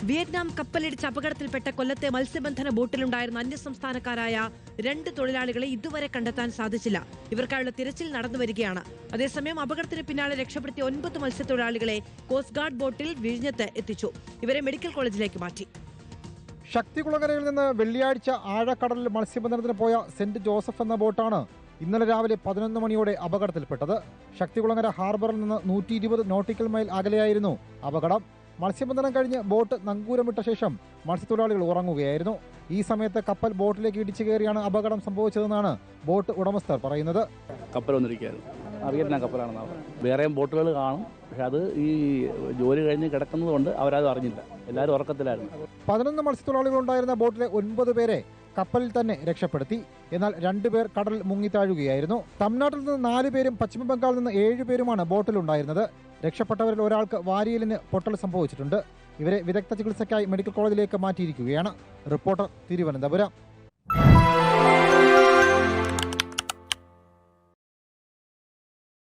Vietnam കപ്പലിടിച്ച് അപകടത്തിൽപ്പെട്ട കൊല്ലത്തെ മത്സ്യബന്ധന ബോട്ടിലുണ്ടായിരുന്ന അന്യസംസ്ഥാനക്കാരായ 2 തൊഴിലാളികളെ ഇതുവരെ കണ്ടെത്താൻ സാധിച്ചില്ല. ഇവർക്കായുള്ള തിരച്ചിൽ നടന്നുവരികയാണ്. അതേസമയം അപകടത്തിന് പിന്നാലെ രക്ഷപ്പെടുത്തിയ 9 മത്സ്യത്തൊഴിലാളികളെ കോസ്റ്റ് ഗാർഡ് ബോട്ടിൽ വിഴിഞ്ഞത്ത് എത്തിച്ചു. ഇവരെ മെഡിക്കൽ കോളേജിലേക്ക് മാറ്റി. ശക്തികുളങ്ങരയിൽ നിന്ന് വെള്ളിയാഴ്ച ആഴക്കടലിൽ മത്സ്യബന്ധനത്തിന് പോയ സെന്റ് ജോസഫ് എന്ന ബോട്ടാണ് ഇന്നലെ രാവിലെ 11 മണിയോടെ അപകടത്തിൽപ്പെട്ടത്. ശക്തികുളങ്ങര ഹാർബറിൽ നിന്ന് 120 നോട്ടിക്കൽ മൈൽ അകലെയായിരുന്നു അപകടം. മത്സ്യബന്ധനം കഴിഞ്ഞ് ബോട്ട് നങ്കൂരമിട്ട ശേഷം മത്സ്യത്തൊഴിലാളികൾ ഉറങ്ങുകയായിരുന്നു. ഈ സമയത്ത് കപ്പൽ ബോട്ടിലേക്ക് ഇടിച്ചു കയറിയാണ് അപകടം സംഭവിച്ചതെന്നാണ് ബോട്ട് ഉടമസ്ഥർ പറയുന്നത്. കപ്പൽ വന്നിരിക്കുകയായിരുന്നു, വിയറ്റ്നാം കപ്പലാണെന്നാണ്. വേറെയും ബോട്ടുകൾ കാണും, പക്ഷെ അത് ഈ ജോലി കഴിഞ്ഞ് കിടക്കുന്നത് കൊണ്ട് അവരത് അറിഞ്ഞില്ല. എല്ലാവരും ഉറക്കത്തിലായിരുന്നു. 11 മത്സ്യത്തൊഴിലാളികളുണ്ടായിരുന്ന ബോട്ടിലെ 9 പേരെ കപ്പലിൽ തന്നെ രക്ഷപ്പെടുത്തി. എന്നാൽ 2 പേർ കടലിൽ മുങ്ങിത്താഴുകയായിരുന്നു. തമിഴ്നാട്ടിൽ നിന്ന് 4 പേരും പശ്ചിമ ബംഗാളിൽ നിന്ന് 7 പേരുമാണ് ബോട്ടിലുണ്ടായിരുന്നത്. രക്ഷപ്പെട്ടവരിൽ ഒരാൾക്ക് വാരിയലിന് പൊട്ടൽ സംഭവിച്ചിട്ടുണ്ട്. ഇവരെ വിദഗ്ധ ചികിത്സയ്ക്കായി മെഡിക്കൽ കോളേജിലേക്ക് മാറ്റിയിരിക്കുകയാണ്. റിപ്പോർട്ടർ, തിരുവനന്തപുരം.